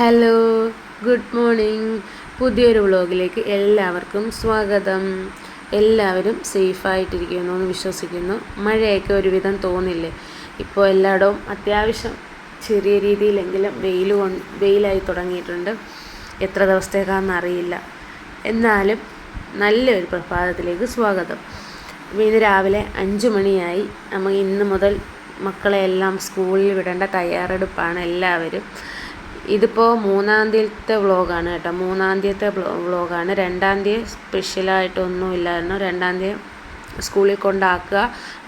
Hello, good morning. പുതിയൊരു വ്ളോഗിലേക്ക് എല്ലാവർക്കും സ്വാഗതം. എല്ലാവരും സേഫായിട്ടിരിക്കുന്നു എന്ന് വിശ്വസിക്കുന്നു. മഴയൊക്കെ ഒരുവിധം തോന്നില്ലേ? ഇപ്പോൾ എല്ലായിടവും അത്യാവശ്യം ചെറിയ രീതിയിലെങ്കിലും വെയിലായി തുടങ്ങിയിട്ടുണ്ട്. എത്ര ദിവസത്തേക്കാണെന്ന് അറിയില്ല. എന്നാലും നല്ലൊരു പ്രഭാതത്തിലേക്ക് സ്വാഗതം. ഇന്ന് രാവിലെ 5 മണിയായി. നമ്മൾ ഇന്ന് മുതൽ മക്കളെ എല്ലാം സ്കൂളിൽ വിടേണ്ട തയ്യാറെടുപ്പാണ് എല്ലാവരും. ഇതിപ്പോൾ 3-ാം തീയതിത്തെ വ്ളോഗാണ് കേട്ടോ. 3-ാം തീയതിത്തെ വ്ളോഗാണ്. 2-ാം തീയതി സ്പെഷ്യലായിട്ടൊന്നുമില്ലായിരുന്നു. 2-ാം തീയതി സ്കൂളിൽ കൊണ്ടാക്കുക,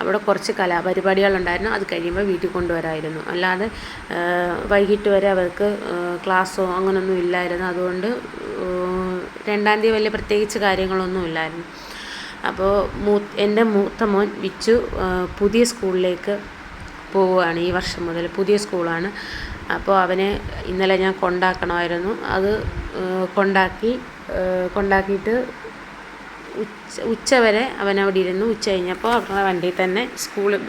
അവിടെ കുറച്ച് കലാപരിപാടികളുണ്ടായിരുന്നു. അത് കഴിയുമ്പോൾ വീട്ടിൽ കൊണ്ടുവരായിരുന്നു. അല്ലാതെ വൈകിട്ട് വരെ അവർക്ക് ക്ലാസ്സോ അങ്ങനെയൊന്നും ഇല്ലായിരുന്നു. അതുകൊണ്ട് 2-ാം തീയതി വലിയ പ്രത്യേകിച്ച് കാര്യങ്ങളൊന്നും ഇല്ലായിരുന്നു. അപ്പോൾ എൻ്റെ മൂത്ത മോൻ വിച്ചു പുതിയ സ്കൂളിലേക്ക് പോവുകയാണ്. ഈ വർഷം മുതൽ പുതിയ സ്കൂളാണ്. അപ്പോൾ അവനെ ഇന്നലെ ഞാൻ കൊണ്ടാക്കണമായിരുന്നു. അത് കൊണ്ടാക്കിയിട്ട് ഉച്ചവരെ അവനവിടെ ഇരുന്നു. ഉച്ച കഴിഞ്ഞപ്പോൾ അവരുടെ വണ്ടിയിൽ തന്നെ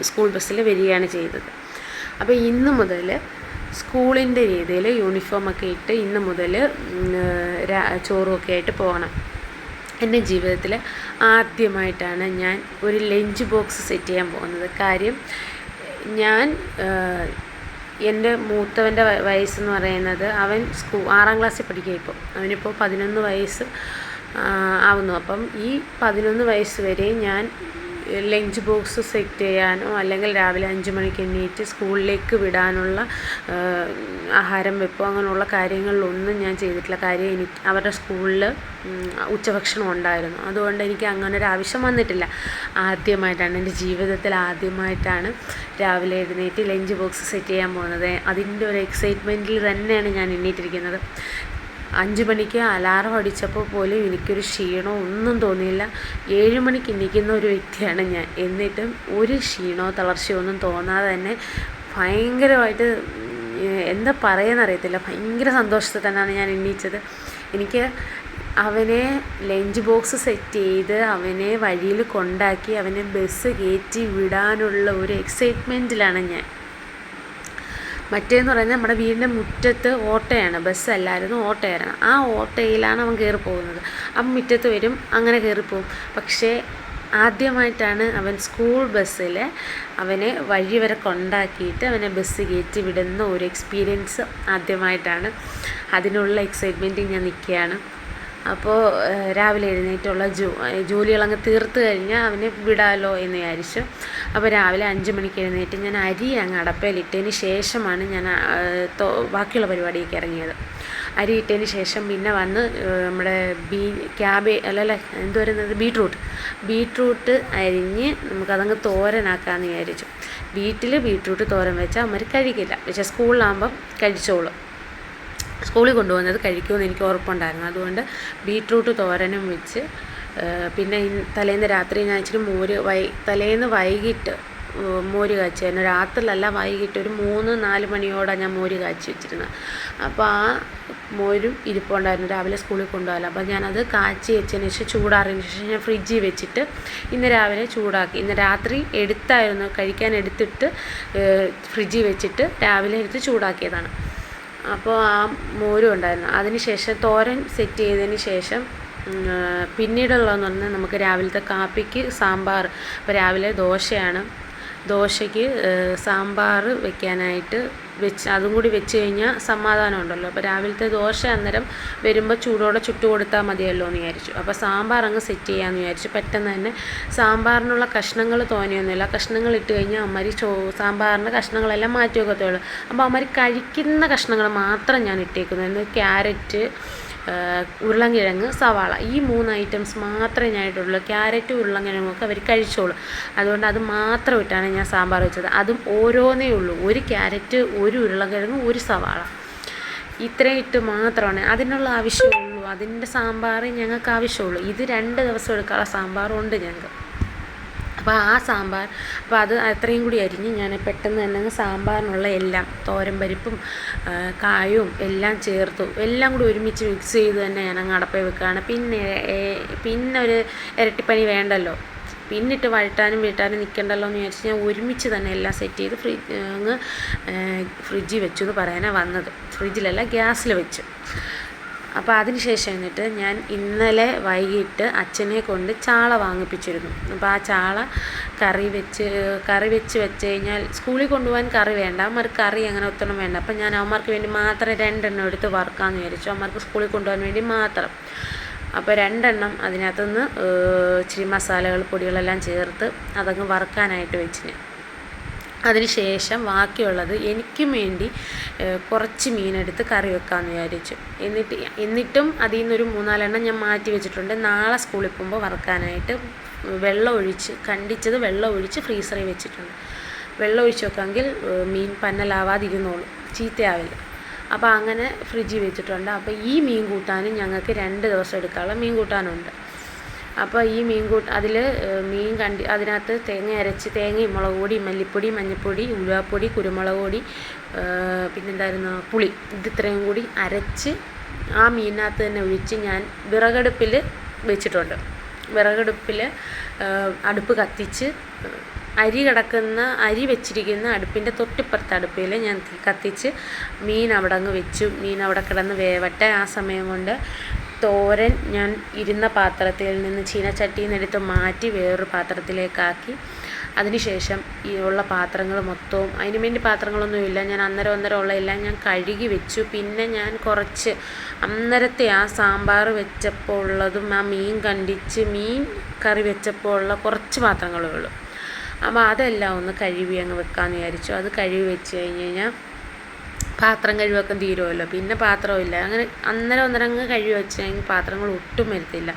സ്കൂൾ ബസ്സിൽ വരികയാണ് ചെയ്തത്. അപ്പോൾ ഇന്ന് മുതൽ സ്കൂളിൻ്റെ രീതിയിൽ യൂണിഫോമൊക്കെ ഇട്ട് ഇന്ന് മുതൽ ചോറുമൊക്കെ ആയിട്ട് പോകണം. എൻ്റെ ജീവിതത്തിൽ ആദ്യമായിട്ടാണ് ഞാൻ ഒരു ലഞ്ച് ബോക്സ് സെറ്റ് ചെയ്യാൻ പോകുന്നത്. കാര്യം ഞാൻ എൻ്റെ മൂത്തവൻ്റെ വയസ്സെന്ന് പറയുന്നത്, അവൻ 6-ാം ക്ലാസ്സിൽ പഠിക്കുക. അവനിപ്പോൾ 11 വയസ്സ് ആവുന്നു. അപ്പം ഈ 11 വയസ്സ് വരെ ഞാൻ ലഞ്ച് ബോക്സ് സെറ്റ് ചെയ്യാനോ അല്ലെങ്കിൽ രാവിലെ 5 മണിക്ക് എണീറ്റ് സ്കൂളിലേക്ക് വിടാനുള്ള ആഹാരം വെപ്പോ അങ്ങനെയുള്ള കാര്യങ്ങളിലൊന്നും ഞാൻ ചെയ്തിട്ടില്ല. കാര്യം എനിക്ക് അവരുടെ സ്കൂളിൽ ഉച്ചഭക്ഷണം ഉണ്ടായിരുന്നു. അതുകൊണ്ട് എനിക്ക് അങ്ങനെ ഒരു ആവശ്യം വന്നിട്ടില്ല. ആദ്യമായിട്ടാണ് എൻ്റെ ജീവിതത്തിൽ ആദ്യമായിട്ടാണ് രാവിലെ എഴുന്നേറ്റ് ലഞ്ച് ബോക്സ് സെറ്റ് ചെയ്യാൻ പോകുന്നത്. അതിൻ്റെ ഒരു എക്സൈറ്റ്മെൻറ്റിൽ തന്നെയാണ് ഞാൻ എണ്ണീറ്റിരിക്കുന്നത്. 5 മണിക്ക് അലാറം അടിച്ചപ്പോൾ പോലും എനിക്കൊരു ക്ഷീണമോ ഒന്നും തോന്നിയില്ല. 7 മണിക്ക് എണീക്കുന്ന ഒരു വ്യക്തിയാണ് ഞാൻ. എന്നിട്ടും ഒരു ക്ഷീണമോ തളർച്ചയോ ഒന്നും തോന്നാതെ തന്നെ ഭയങ്കരമായിട്ട് എന്താ പറയുന്നറിയത്തില്ല, ഭയങ്കര സന്തോഷത്തിൽ തന്നെയാണ് ഞാൻ എണീറ്റത്. എനിക്ക് അവനെ ലഞ്ച് ബോക്സ് സെറ്റ് ചെയ്ത് അവനെ വഴിയിൽ കൊണ്ടാക്കി അവനെ ബസ് കയറ്റി വിടാനുള്ള ഒരു എക്സൈറ്റ്മെൻറ്റിലാണ് ഞാൻ. മറ്റേന്ന് പറയുന്നത് നമ്മുടെ വീടിൻ്റെ മുറ്റത്ത് ഓട്ടോയാണ്, ബസ്സല്ലായിരുന്നു, ഓട്ടോയായിരുന്നു. ആ ഓട്ടോയിലാണ് അവൻ കയറി പോകുന്നത്. അവൻ മുറ്റത്ത് വരും, അങ്ങനെ കയറിപ്പോവും. പക്ഷേ ആദ്യമായിട്ടാണ് അവൻ സ്കൂൾ ബസ്സിൽ അവനെ വഴി വരെ കൊണ്ടാക്കിയിട്ട് അവനെ ബസ് കയറ്റി വിടുന്ന ഒരു എക്സ്പീരിയൻസ് ആദ്യമായിട്ടാണ്. അതിനുള്ള എക്സൈറ്റ്മെൻറ്റിൽ ഞാൻ നിൽക്കുകയാണ്. അപ്പോൾ രാവിലെ എഴുന്നേറ്റുള്ള ജോലികളങ്ങ് തീർത്ത് കഴിഞ്ഞാൽ അവനെ വിടാമല്ലോ എന്ന് വിചാരിച്ചു. അപ്പോൾ രാവിലെ 5 മണിക്ക് എഴുന്നേറ്റ് ഞാൻ അരി അങ്ങ് അടപ്പയിലിട്ടതിന് ശേഷമാണ് ഞാൻ ബാക്കിയുള്ള പരിപാടിയൊക്കെ ഇറങ്ങിയത്. അരി ഇട്ടതിന് ശേഷം പിന്നെ വന്ന് നമ്മുടെ ബീട്രൂട്ട് അരിഞ്ഞ് നമുക്കതങ്ങ് തോരനാക്കാമെന്ന് വിചാരിച്ചു. ബീട്രൂട്ട് തോരൻ വെച്ചാൽ അവന്മാർ കഴിക്കില്ല. പക്ഷേ സ്കൂളിലാകുമ്പം കഴിച്ചോളും. സ്കൂളിൽ കൊണ്ടുപോകുന്നത് കഴിക്കുമെന്ന് എനിക്ക് ഉറപ്പുണ്ടായിരുന്നു. അതുകൊണ്ട് ബീട്രൂട്ട് തോരനും വെച്ച്, പിന്നെ തലേന്ന് രാത്രി ഞാൻ ഇച്ചിരി തലേന്ന് വൈകിട്ട് മോര് കാച്ചിയായിരുന്നു. രാത്രിയിലല്ല, വൈകിട്ട് ഒരു 3-4 മണിയോടെ ഞാൻ മോര് കാച്ചി വെച്ചിരുന്നത്. അപ്പോൾ ആ മോരും ഇരിപ്പുണ്ടായിരുന്നു, രാവിലെ സ്കൂളിൽ കൊണ്ടുപോകാമല്ലോ. അപ്പോൾ ഞാനത് കാച്ചി വെച്ചതിന് ശേഷം ചൂടാറിയതിന് ശേഷം ഞാൻ ഫ്രിഡ്ജിൽ വെച്ചിട്ട് ഇന്ന് രാവിലെ ചൂടാക്കി. ഇന്ന് രാത്രി കഴിക്കാൻ എടുത്തിട്ട് ഫ്രിഡ്ജിൽ വെച്ചിട്ട് രാവിലെ എടുത്ത് ചൂടാക്കിയതാണ്. അപ്പോൾ ആ മോരും ഉണ്ടായിരുന്നു. അതിന് ശേഷം തോരൻ സെറ്റ് ചെയ്തതിന് ശേഷം പിന്നീടുള്ളതെന്ന് പറഞ്ഞാൽ നമുക്ക് രാവിലത്തെ കാപ്പിക്ക് സാമ്പാർ. അപ്പോൾ രാവിലെ ദോശയ്ക്ക് സാമ്പാർ വെക്കാനായിട്ട് അതും കൂടി വെച്ച് കഴിഞ്ഞാൽ സമാധാനം ഉണ്ടല്ലോ. അപ്പോൾ രാവിലത്തെ ദോശ അന്നേരം വരുമ്പോൾ ചൂടോടെ ചുട്ടു കൊടുത്താൽ മതിയല്ലോ എന്ന് വിചാരിച്ചു. അപ്പോൾ സാമ്പാർ അങ്ങ് സെറ്റ് ചെയ്യാമെന്ന് വിചാരിച്ചു. പെട്ടെന്ന് തന്നെ സാമ്പാറിനുള്ള കഷ്ണങ്ങൾ തോന്നിയൊന്നുമില്ല. കഷ്ണങ്ങൾ ഇട്ട് കഴിഞ്ഞാൽ അമ്മരി സാമ്പാറിൻ്റെ കഷ്ണങ്ങളെല്ലാം മാറ്റി വെക്കത്തുള്ളൂ. അപ്പോൾ അമ്മരി കഴിക്കുന്ന കഷ്ണങ്ങൾ മാത്രം ഞാൻ ഇട്ടേക്കുന്നു. ക്യാരറ്റ്, ഉരുളൻകിഴങ്ങ്, സവാള, ഈ 3 ഐറ്റംസ് മാത്രമേ ഞാൻ ഇട്ടുള്ളൂ. ക്യാരറ്റും ഉരുളൻകിഴങ്ങൊക്കെ അവർ കഴിച്ചോളും. അതുകൊണ്ട് അത് മാത്രം ഇട്ടാണ് ഞാൻ സാമ്പാർ വെച്ചത്. അതും ഓരോന്നേ ഉള്ളൂ. 1 ക്യാരറ്റ്, 1 ഉരുളൻകിഴങ്ങ്, 1 സവാള, ഇത്രയും ഇട്ട് മാത്രമാണ് അതിനുള്ള ആവശ്യമുള്ളൂ. അതിൻ്റെ സാമ്പാർ ഞങ്ങൾക്ക് ആവശ്യമുള്ളൂ. ഇത് 2 ദിവസം എടുക്കാനുള്ള സാമ്പാറും ഉണ്ട് ഞങ്ങൾക്ക്. അപ്പോൾ ആ സാമ്പാർ, അപ്പോൾ അത് അത്രയും കൂടി അരിഞ്ഞ് ഞാൻ പെട്ടെന്ന് തന്നെ സാമ്പാറിനുള്ള എല്ലാം തോരൻ പരിപ്പും കായും എല്ലാം ചേർത്തു. എല്ലാം കൂടി ഒരുമിച്ച് മിക്സ് ചെയ്ത് തന്നെ ഞാൻ അങ്ങ് അടപ്പയിൽ വെക്കുകയാണ്. പിന്നെ ഒരു ഇരട്ടിപ്പണി വേണ്ടല്ലോ. പിന്നിട്ട് വഴറ്റാനും വീട്ടാനും നിൽക്കണ്ടല്ലോ എന്ന് വിചാരിച്ച് ഞാൻ ഒരുമിച്ച് തന്നെ എല്ലാം സെറ്റ് ചെയ്ത് ഫ്രിഡ്ജിൽ വെച്ചു എന്ന് പറയാനാണ് വന്നത്. ഫ്രിഡ്ജിലല്ല, ഗ്യാസിൽ വെച്ചു. അപ്പോൾ അതിന് ശേഷം എന്നിട്ട് ഞാൻ ഇന്നലെ വൈകിട്ട് അച്ഛനെ കൊണ്ട് ചാള വാങ്ങിപ്പിച്ചിരുന്നു. അപ്പോൾ ആ ചാള കറി വെച്ച് കഴിഞ്ഞാൽ സ്കൂളിൽ കൊണ്ടുപോകാൻ കറി വേണ്ട, അവന്മാർക്ക് കറി അങ്ങനെ ഒത്തണം വേണ്ട. അപ്പം ഞാൻ അവന്മാർക്ക് വേണ്ടി മാത്രം 2 എണ്ണം എടുത്ത് വറുക്കാമെന്ന് വിചാരിച്ചു, അവന്മാർക്ക് സ്കൂളിൽ കൊണ്ടുപോകാൻ വേണ്ടി മാത്രം. അപ്പോൾ 2 എണ്ണം അതിനകത്തുനിന്ന് ഇച്ചിരി മസാലകൾ പൊടികളെല്ലാം ചേർത്ത് അതങ്ങ് വറുക്കാനായിട്ട് വെച്ചിന്. അതിന് ശേഷം ബാക്കിയുള്ളത് എനിക്കും വേണ്ടി കുറച്ച് മീനെടുത്ത് കറി വെക്കാമെന്ന് വിചാരിച്ചു. എന്നിട്ടും അതിൽ നിന്നൊരു 3-4 എണ്ണം ഞാൻ മാറ്റി വെച്ചിട്ടുണ്ട്. നാളെ സ്കൂളിൽ പോകുമ്പോൾ വറുക്കാനായിട്ട് കണ്ടിച്ചത് വെള്ളം ഒഴിച്ച് ഫ്രീസറിൽ വെച്ചിട്ടുണ്ട്. വെള്ളം ഒഴിച്ച് വെക്കാമെങ്കിൽ മീൻ പന്നലാവാതിരുന്നോളും, ചീത്തയാവില്ല. അപ്പോൾ അങ്ങനെ ഫ്രിഡ്ജിൽ വെച്ചിട്ടുണ്ട്. അപ്പോൾ ഈ മീൻ കൂട്ടാനും ഞങ്ങൾക്ക് 2 ദിവസം എടുക്കാനുള്ള മീൻ കൂട്ടാനുണ്ട്. അപ്പോൾ ഈ അതിനകത്ത് തേങ്ങയും മുളക് പൊടി, മല്ലിപ്പൊടി, മഞ്ഞൾപ്പൊടി, ഉലുവാപ്പൊടി, കുരുമുളക് പൊടി, പിന്നെന്തായിരുന്നു പുളി, ഇത്രയും കൂടി അരച്ച് ആ മീനിനകത്ത് തന്നെ ഒഴിച്ച് ഞാൻ വിറകടുപ്പിൽ വെച്ചിട്ടുണ്ട്. വിറകടുപ്പിൽ അടുപ്പ് കത്തിച്ച് അരി വെച്ചിരിക്കുന്ന അടുപ്പിൻ്റെ തൊട്ടിപ്പുറത്തെ അടുപ്പിൽ ഞാൻ കത്തിച്ച് മീൻ അവിടെ അങ്ങ് വെച്ചു. മീൻ അവിടെ കിടന്ന് വേവട്ടെ. ആ സമയം കൊണ്ട് തോരൻ ഞാൻ ഇരുന്ന പാത്രത്തിൽ നിന്ന് ചീനച്ചട്ടിയിൽ നിന്ന് എടുത്ത് മാറ്റി വേറൊരു പാത്രത്തിലേക്കാക്കി. അതിനുശേഷം ഈ ഉള്ള പാത്രങ്ങൾ മൊത്തവും, അതിന് വേണ്ടി പാത്രങ്ങളൊന്നുമില്ല, ഞാൻ അന്നേരം ഉള്ള എല്ലാം ഞാൻ കഴുകി വെച്ചു. പിന്നെ ഞാൻ കുറച്ച് അന്നേരത്തെ ആ സാമ്പാർ വെച്ചപ്പോൾ ഉള്ളതും ആ മീൻ കറി വെച്ചപ്പോൾ ഉള്ള കുറച്ച് പാത്രങ്ങളേ ഉള്ളൂ. അപ്പോൾ അതെല്ലാം ഒന്ന് കഴുകി അങ്ങ് വെക്കാമെന്ന് വിചാരിച്ചു. അത് കഴുകി വെച്ച് കഴിഞ്ഞ് പാത്രം കഴുകൊക്കെ തീരുമല്ലോ, പിന്നെ പാത്രമില്ല. അങ്ങനെ അന്നേരം അങ്ങ് കഴുകി വെച്ചെങ്കിൽ പാത്രങ്ങൾ ഒട്ടും വരത്തില്ല.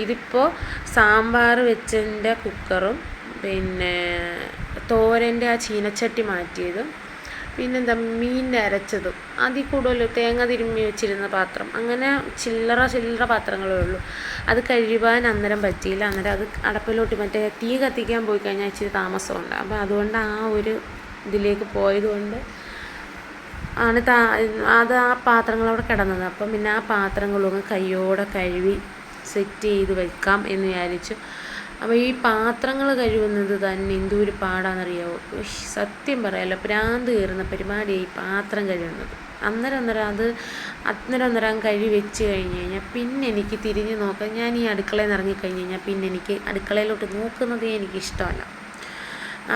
ഇതിപ്പോൾ സാമ്പാർ വെച്ചതിൻ്റെ കുക്കറും പിന്നെ തോരൻ്റെ ആ ചീനച്ചട്ടി മാറ്റിയതും പിന്നെന്താ മീനിൻ്റെ അരച്ചതും അതിൽ കൂടുതൽ തേങ്ങ തിരുമ്മി വെച്ചിരുന്ന പാത്രം, അങ്ങനെ ചില്ലറ പാത്രങ്ങളേ ഉള്ളൂ. അത് കഴുകാൻ അന്നേരം പറ്റിയില്ല. അന്നേരം അത് അടപ്പിലോട്ട് മറ്റേ തീ കത്തിക്കാൻ പോയി കഴിഞ്ഞാൽ ഇച്ചിരി താമസമുണ്ട്. അപ്പോൾ അതുകൊണ്ട് ആ ഒരു ഇതിലേക്ക് പോയതുകൊണ്ട് ആണ് അത് ആ പാത്രങ്ങൾ അവിടെ കിടന്നത്. അപ്പം പിന്നെ ആ പാത്രങ്ങളൊന്ന് കയ്യോടെ കഴുകി സെറ്റ് ചെയ്ത് വെക്കാം എന്ന് വിചാരിച്ചു. അപ്പോൾ ഈ പാത്രങ്ങൾ കഴുകുന്നത് തന്നെ എന്തൊരു പാടാണെന്നറിയാമോ? സത്യം പറയാമല്ലോ, ഭ്രാന്ത് കയറുന്ന പരിപാടിയായി ഈ പാത്രം കഴുകുന്നത്. അന്നേരം കഴുകി വെച്ച് കഴിഞ്ഞ് പിന്നെ എനിക്ക് തിരിഞ്ഞ് നോക്കാം. ഞാൻ ഈ അടുക്കളയിൽ നിന്ന് ഇറങ്ങിക്കഴിഞ്ഞ് കഴിഞ്ഞാൽ പിന്നെ എനിക്ക് അടുക്കളയിലോട്ട് നോക്കുന്നതേ എനിക്കിഷ്ടമല്ല.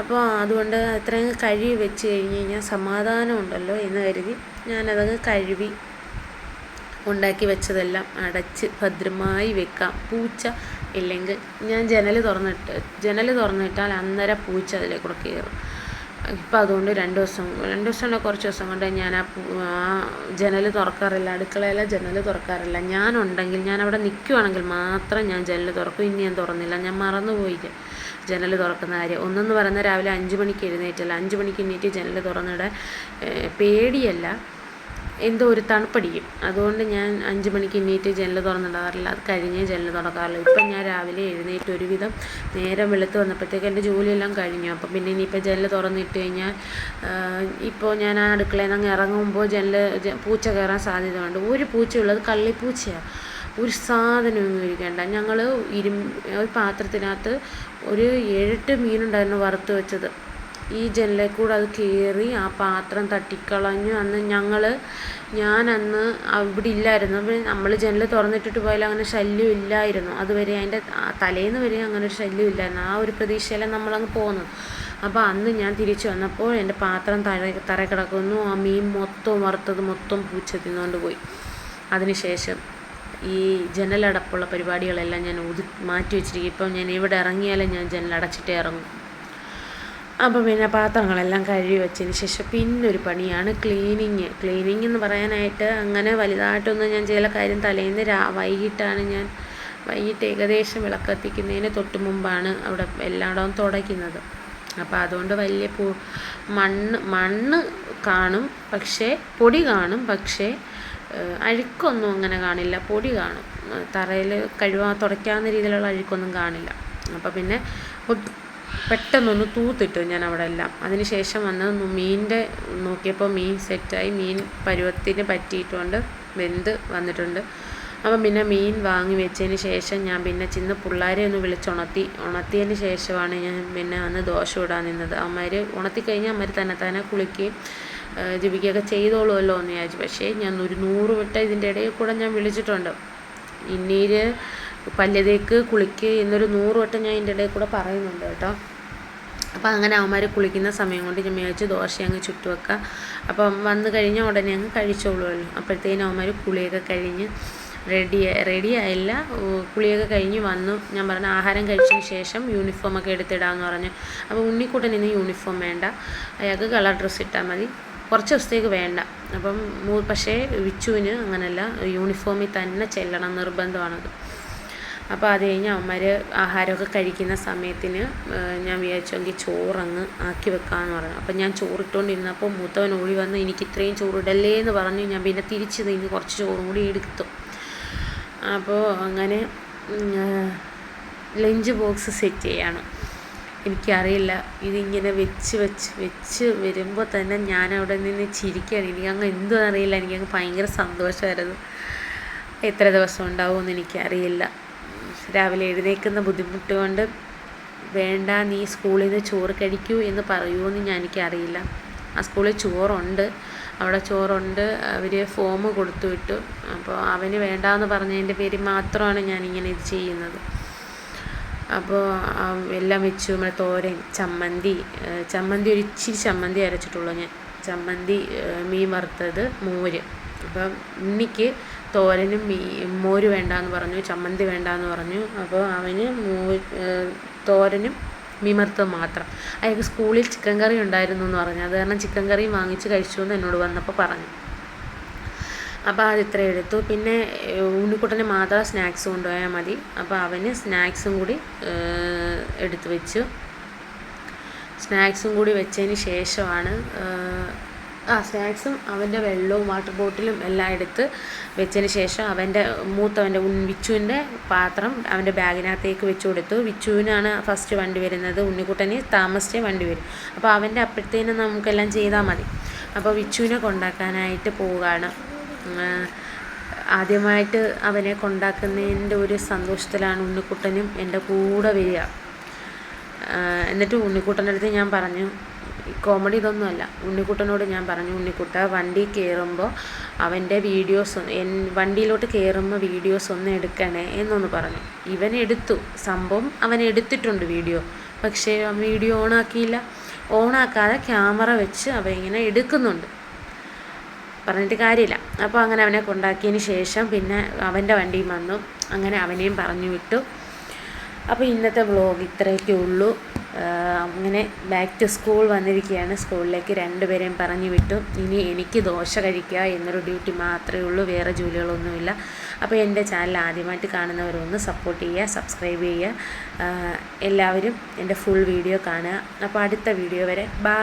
അപ്പോൾ അതുകൊണ്ട് അത്രയും കഴുകി വെച്ച് കഴിഞ്ഞാൽ സമാധാനം ഉണ്ടല്ലോ എന്ന് കരുതി ഞാനതങ്ങ് കഴുകി ഉണ്ടാക്കി വെച്ചതെല്ലാം അടച്ച് ഭദ്രമായി വെക്കാം. പൂച്ച ഇല്ലെങ്കിൽ ഞാൻ ജനൽ തുറന്നിട്ടാൽ അന്നേരം പൂച്ച അതിലേക്കൂടെ കയറും. ഇപ്പം അതുകൊണ്ട് 2 ദിവസം കുറച്ച് ദിവസം കൊണ്ട് ഞാൻ ആ ജനൽ തുറക്കാറില്ല, അടുക്കളയിലെ ജനൽ തുറക്കാറില്ല. ഞാൻ അവിടെ നിൽക്കുവാണെങ്കിൽ മാത്രം ഞാൻ ജനൽ തുറക്കും. ഇനി ഞാൻ തുറന്നില്ല, ഞാൻ മറന്നുപോയില്ല ജനൽ തുറക്കുന്ന കാര്യം. ഒന്നെന്ന് പറയുന്നത് രാവിലെ 5 മണിക്ക് എഴുന്നേറ്റല്ല, 5 മണിക്ക് എണീറ്റ് ജനൽ തുറന്നിടാൻ പേടിയല്ല, എന്തോ ഒരു തണുപ്പടിക്കും. അതുകൊണ്ട് ഞാൻ 5 മണിക്ക് എണീറ്റ് ജനൽ തുറന്നിടാറില്ല, അത് കഴിഞ്ഞേ ജനൽ തുറക്കാറില്ല. ഇപ്പം ഞാൻ രാവിലെ എഴുന്നേറ്റ് ഒരുവിധം നേരം വെളുത്ത് വന്നപ്പോഴത്തേക്ക് എൻ്റെ ജോലിയെല്ലാം കഴിഞ്ഞു. അപ്പം പിന്നെ ഇനിയിപ്പോൾ ജനൽ തുറന്നിട്ട് കഴിഞ്ഞാൽ ഇപ്പോൾ ഞാൻ ആ അടുക്കളയിൽ നിന്ന് അങ്ങ് ഇറങ്ങുമ്പോൾ പൂച്ച കയറാൻ സാധ്യതയുണ്ട്. ഒരു പൂച്ചയുള്ളത് കള്ളിപ്പൂച്ചയാണ്, ഒരു സാധനമൊന്നും ഇരിക്കേണ്ട. ഞങ്ങൾ ഒരു പാത്രത്തിനകത്ത് ഒരു 7-8 മീനുണ്ടായിരുന്നു വറുത്ത് വെച്ചത്. ഈ ജനലിൽ കൂടെ അത് കയറി ആ പാത്രം തട്ടിക്കളഞ്ഞു. ഞാനന്ന് അവിടെ ഇല്ലായിരുന്നു. നമ്മൾ ജനൽ തുറന്നിട്ടിട്ട് പോയാലും അങ്ങനെ ശല്യം ഇല്ലായിരുന്നു. അതുവരെ അതിൻ്റെ തലേന്ന് വരെ അങ്ങനെ ഒരു ശല്യം ഇല്ലായിരുന്നു. ആ ഒരു പ്രതീക്ഷയിലാണ് നമ്മളങ്ങ് പോകുന്നത്. അപ്പോൾ അന്ന് ഞാൻ തിരിച്ചു വന്നപ്പോൾ എൻ്റെ പാത്രം തറ കിടക്കുന്നു. ആ മീൻ വറുത്തത് മൊത്തം പൂച്ച തിന്നുകൊണ്ട് പോയി. അതിനുശേഷം ഈ ജനലടപ്പുള്ള പരിപാടികളെല്ലാം ഞാൻ മാറ്റി വെച്ചിരിക്കും. ഇപ്പം ഞാൻ എവിടെ ഇറങ്ങിയാലും ഞാൻ ജനലടച്ചിട്ടേ ഇറങ്ങും. അപ്പോൾ പിന്നെ പാത്രങ്ങളെല്ലാം കഴുകി വെച്ചതിന് ശേഷം പിന്നൊരു പണിയാണ് ക്ലീനിങ് എന്ന് പറയാനായിട്ട് അങ്ങനെ വലുതായിട്ടൊന്നും ഞാൻ ചില കാര്യം തലേന്ന് വൈകിട്ട് ഏകദേശം വിളക്കത്തിക്കുന്നതിന് തൊട്ട് മുമ്പാണ് അവിടെ എല്ലായിടവും തുടയ്ക്കുന്നത്. അപ്പോൾ അതുകൊണ്ട് വലിയ മണ്ണ് കാണും, പക്ഷേ പൊടി കാണും, പക്ഷേ അഴുക്കൊന്നും അങ്ങനെ കാണില്ല. പൊടി കാണും, തറയിൽ തുടയ്ക്കാവുന്ന രീതിയിലുള്ള അഴുക്കൊന്നും കാണില്ല. അപ്പോൾ പിന്നെ പെട്ടെന്നൊന്ന് തൂത്തിട്ടു ഞാൻ അവിടെ എല്ലാം. അതിന് ശേഷം വന്ന് നോക്കിയപ്പോൾ മീൻ സെറ്റായി, മീൻ പരുവത്തിന് പറ്റിയിട്ടുണ്ട്, വെന്ത് വന്നിട്ടുണ്ട്. അപ്പം പിന്നെ മീൻ വാങ്ങി വെച്ചതിന് ശേഷം ഞാൻ പിന്നെ ചെന്ന് പിള്ളേരെ ഒന്ന് ഉണർത്തിയതിന് ശേഷമാണ് ഞാൻ പിന്നെ അന്ന് ദോശ ഇടാൻ നിന്നത്. അമ്മമാർ ഉണർത്തിക്കഴിഞ്ഞാൽ അമ്മമാർ തന്നെ കുളിക്കുകയും ജപിക്കുകയൊക്കെ ചെയ്തോളുമല്ലോ എന്ന് വിചാരിച്ചു. പക്ഷേ ഞാൻ ഒരു 100 വട്ടം ഇതിൻ്റെ ഇടയിൽ കൂടെ ഞാൻ വിളിച്ചിട്ടുണ്ട്, ഇന്നീര് പല്ല് കുളിക്ക് എന്നൊരു 100 വട്ടം ഞാൻ ഇതിൻ്റെ ഇടയിൽ കൂടെ പറയുന്നുണ്ട് കേട്ടോ. അപ്പോൾ അങ്ങനെ അവന്മാർ കുളിക്കുന്ന സമയം കൊണ്ട് ഞാൻ വിചാരിച്ചു ദോശ അങ്ങ് ചുട്ടു വെക്കാം. അപ്പം വന്നു കഴിഞ്ഞാൽ ഉടനെ അങ്ങ് കഴിച്ചോളുമല്ലോ. അപ്പോഴത്തേനും അവന്മാർ കുളിയൊക്കെ കഴിഞ്ഞ് റെഡിയായില്ല, കുളിയൊക്കെ കഴിഞ്ഞ് വന്നു. ഞാൻ പറഞ്ഞു ആഹാരം കഴിച്ചതിന് ശേഷം യൂണിഫോമൊക്കെ എടുത്തിടാമെന്ന് പറഞ്ഞു. അപ്പോൾ ഉണ്ണിക്കുട്ടൻ ഇന്ന് യൂണിഫോം വേണ്ട, അയാൾക്ക് കളർ ഡ്രസ്സ് ഇട്ടാൽ മതി, കുറച്ച് ദിവസത്തേക്ക് വേണ്ട. അപ്പം പക്ഷേ വിച്ചുവിന് അങ്ങനെയല്ല, യൂണിഫോമിൽ തന്നെ ചെല്ലണം, നിർബന്ധമാണത്. അപ്പോൾ അത് കഴിഞ്ഞ് അവന്മാർ ആഹാരമൊക്കെ കഴിക്കുന്ന സമയത്തിന് ഞാൻ വിചാരിച്ചെങ്കിൽ ചോറങ്ങ് ആക്കി വെക്കാമെന്ന് പറഞ്ഞു. അപ്പം ഞാൻ ചോറിട്ടുകൊണ്ടിരുന്നപ്പോൾ മൂത്തവൻ ഓടി വന്ന് എനിക്ക് ഇത്രയും ചോറിടല്ലേ എന്ന് പറഞ്ഞു. ഞാൻ പിന്നെ തിരിച്ച് തിരിഞ്ഞ് കുറച്ച് ചോറും കൂടി എടുത്തു. അപ്പോൾ അങ്ങനെ ലഞ്ച് ബോക്സ് സെറ്റ് ചെയ്യാണ്. എനിക്കറിയില്ല, ഇതിങ്ങനെ വെച്ച് വരുമ്പോൾ തന്നെ ഞാൻ അവിടെ നിന്ന് ചിരിക്കുകയാണ്. എനിക്കങ്ങ് എന്തും അറിയില്ല, എനിക്കങ്ങ് ഭയങ്കര സന്തോഷമായിരുന്നു. എത്ര ദിവസം ഉണ്ടാവുമെന്ന് എനിക്കറിയില്ല. രാവിലെ എഴുന്നേൽക്കുന്ന ബുദ്ധിമുട്ട് കൊണ്ട് വേണ്ട നീ സ്കൂളിൽ നിന്ന് ചോറ് കഴിക്കൂ എന്ന് പറയുമോയെന്ന് എനിക്കറിയില്ല. ആ സ്കൂളിൽ ചോറുണ്ട്, അവിടെ ചോറുണ്ട്, അവർ ഫോം കൊടുത്തു വിട്ടു. അപ്പോൾ അവന് വേണ്ടാന്ന് പറഞ്ഞതിൻ്റെ പേര് മാത്രമാണ് ഞാനിങ്ങനെ ഇത് ചെയ്യുന്നത്. അപ്പോൾ എല്ലാം വെച്ചു. നമ്മുടെ തോരൻ, ചമ്മന്തി ഒരു ഇച്ചിരി ചമ്മന്തി അരച്ചിട്ടുള്ളൂ ഞാൻ, ചമ്മന്തി, മീൻ വറുത്തത്, മോര്. അപ്പം ഉണ്ണിക്ക് തോരനും മോര് വേണ്ടാന്ന് പറഞ്ഞു, ചമ്മന്തി വേണ്ടാന്ന് പറഞ്ഞു. അപ്പോൾ അവന് തോരനും മീൻ വറുത്തത് മാത്രം. അയാൾക്ക് സ്കൂളിൽ ചിക്കൻ കറി ഉണ്ടായിരുന്നു എന്ന് പറഞ്ഞു. അത് കാരണം ചിക്കൻ കറിയും വാങ്ങിച്ച് കഴിച്ചു എന്ന് എന്നോട് വന്നപ്പോൾ പറഞ്ഞു. അപ്പോൾ അത് ഇത്ര എടുത്തു. പിന്നെ ഉണ്ണിക്കുട്ടന് മാത്രം സ്നാക്സ് കൊണ്ടുപോയാൽ മതി. അപ്പോൾ അവന് സ്നാക്സും കൂടി എടുത്തു വെച്ചു. സ്നാക്സും കൂടി വെച്ചതിന് ശേഷമാണ് സ്നാക്സും അവൻ്റെ വെള്ളവും വാട്ടർ ബോട്ടിലും എല്ലാം എടുത്ത് വെച്ചതിന് ശേഷം മൂത്തവൻ്റെ വിച്ചുവിൻ്റെ പാത്രം അവൻ്റെ ബാഗിനകത്തേക്ക് വെച്ച് കൊടുത്തു. വിച്ചുവിനാണ് ഫസ്റ്റ് വണ്ടി വരുന്നത്, ഉണ്ണിക്കുട്ടന് താമസിച്ചേ വണ്ടി വരും. അപ്പോൾ അവൻ്റെ അപ്പോഴത്തേനും നമുക്കെല്ലാം ചെയ്താൽ മതി. അപ്പോൾ വിച്ചുവിനെ കൊണ്ടാക്കാനായിട്ട് പോവുകയാണ്. ആദ്യമായിട്ട് അവനെ കൊണ്ടാക്കുന്നതിൻ്റെ ഒരു സന്തോഷത്തിലാണ് ഉണ്ണിക്കുട്ടനും എൻ്റെ കൂടെ വരിക. എന്നിട്ട് ഉണ്ണിക്കുട്ടൻ്റെ അടുത്ത് ഞാൻ പറഞ്ഞു, കോമഡി ഇതൊന്നുമല്ല, ഉണ്ണിക്കുട്ടനോട് ഞാൻ പറഞ്ഞു, ഉണ്ണിക്കുട്ട വണ്ടി കയറുമ്പോൾ അവൻ്റെ വണ്ടിയിലോട്ട് കയറുമ്പോൾ വീഡിയോസ് ഒന്ന് എടുക്കണേ എന്നൊന്ന് പറഞ്ഞു. ഇവനെടുത്തു, സംഭവം അവനെടുത്തിട്ടുണ്ട് വീഡിയോ. പക്ഷേ വീഡിയോ ഓണാക്കാതെ ക്യാമറ വെച്ച് അവൻ ഇങ്ങനെ എടുക്കുന്നുണ്ട്, പറഞ്ഞിട്ട് കാര്യമില്ല. അപ്പോൾ അങ്ങനെ അവനെ കൊണ്ടാക്കിയതിന് ശേഷം പിന്നെ അവൻ്റെ വണ്ടിയും വന്നു, അങ്ങനെ അവനെയും പറഞ്ഞു വിട്ടു. അപ്പോൾ ഇന്നത്തെ വ്ളോഗ് ഇത്രയൊക്കെ ഉള്ളൂ. അങ്ങനെ ബാക്ക് ടു സ്കൂൾ വന്നിരിക്കുകയാണ്. സ്കൂളിലേക്ക് 2 പേരെയും പറഞ്ഞു വിട്ടു. ഇനി എനിക്ക് ദോശ കഴിക്കുക എന്നൊരു ഡ്യൂട്ടി മാത്രമേ ഉള്ളൂ, വേറെ ജോലികളൊന്നുമില്ല. അപ്പോൾ എൻ്റെ ചാനൽ ആദ്യമായിട്ട് കാണുന്നവരൊന്ന് സപ്പോർട്ട് ചെയ്യുക, സബ്സ്ക്രൈബ് ചെയ്യുക. എല്ലാവരും എൻ്റെ ഫുൾ വീഡിയോ കാണുക. അപ്പോൾ അടുത്ത വീഡിയോ വരെ ബൈ.